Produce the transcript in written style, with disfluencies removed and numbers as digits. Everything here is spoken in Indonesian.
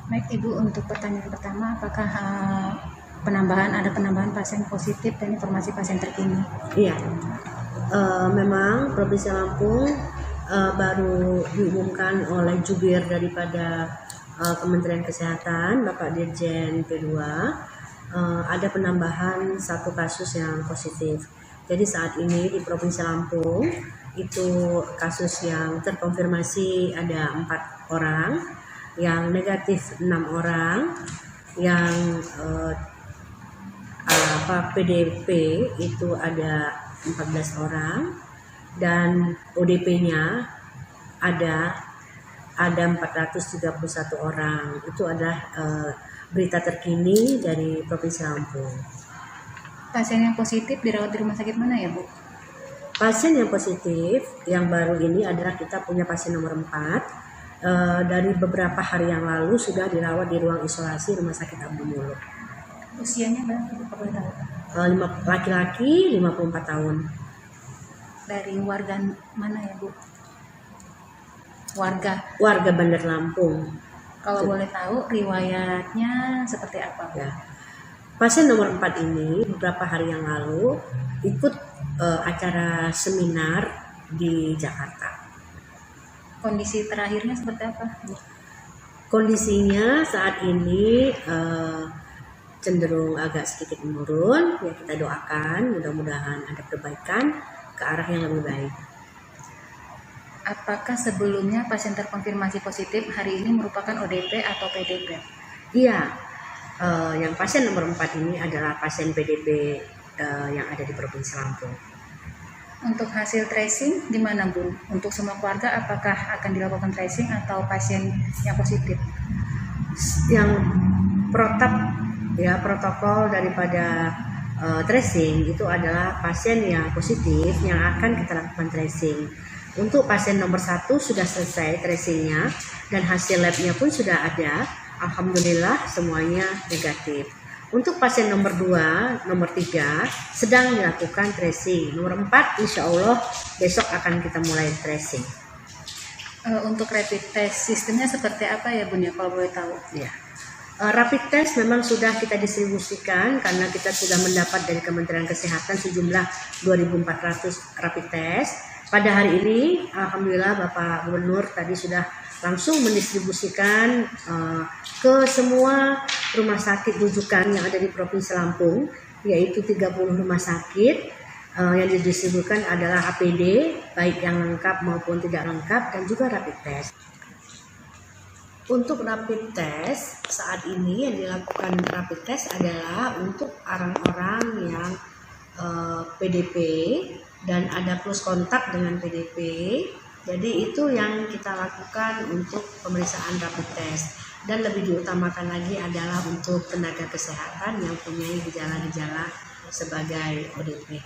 Baik Ibu, untuk pertanyaan pertama, apakah ada penambahan pasien positif dan informasi pasien terkini? Iya, memang Provinsi Lampung baru diumumkan oleh jubir daripada Kementerian Kesehatan, Bapak Dirjen P2, ada penambahan 1 kasus yang positif. Jadi saat ini di Provinsi Lampung itu kasus yang terkonfirmasi ada 4 orang, yang negatif 6 orang, yang PDP itu ada 14 orang, dan ODP-nya ada 431 orang. Itu adalah berita terkini dari Provinsi Lampung. Pasien yang positif dirawat di rumah sakit mana ya Bu? Pasien yang positif yang baru ini adalah kita punya pasien nomor 4. Dari beberapa hari yang lalu sudah dirawat di ruang isolasi Rumah Sakit Abdi Muluk. Usianya berapa boleh tahu? Laki-laki 54 tahun. Dari warga mana ya Bu? Warga Bandar Lampung. Kalau boleh tahu riwayatnya seperti apa Bu? Ya. Pasien nomor 4 ini beberapa hari yang lalu ikut acara seminar di Jakarta. Kondisi terakhirnya seperti apa? Kondisinya saat ini cenderung agak sedikit menurun. Ya, kita doakan mudah-mudahan ada perbaikan ke arah yang lebih baik. Apakah sebelumnya pasien terkonfirmasi positif hari ini merupakan ODP atau PDP? Iya, yang pasien nomor 4 ini adalah pasien PDP yang ada di Provinsi Lampung. Untuk hasil tracing gimana Bu? Untuk semua keluarga apakah akan dilakukan tracing atau pasien yang positif? Yang protokol daripada tracing itu adalah pasien yang positif yang akan kita lakukan tracing. Untuk pasien nomor 1 sudah selesai tracingnya dan hasil labnya pun sudah ada. Alhamdulillah semuanya negatif. Untuk pasien nomor 2, nomor 3 sedang dilakukan tracing. Nomor 4 insya Allah besok akan kita mulai tracing. Untuk rapid test sistemnya seperti apa ya Bun ya kalau boleh tahu? Ya. Rapid test memang sudah kita distribusikan karena kita sudah mendapat dari Kementerian Kesehatan sejumlah 2.400 rapid test. Pada hari ini alhamdulillah Bapak Gubernur tadi sudah langsung mendistribusikan ke semua rumah sakit rujukan yang ada di Provinsi Lampung, yaitu 30 rumah sakit. Yang didistribusikan adalah APD, baik yang lengkap maupun tidak lengkap, dan juga rapid test. Untuk rapid test, saat ini yang dilakukan rapid test adalah untuk orang-orang yang PDP dan ada close kontak dengan PDP. Jadi itu yang kita lakukan untuk pemeriksaan rapid test. Dan lebih diutamakan lagi adalah untuk tenaga kesehatan yang punya gejala-gejala sebagai ODP.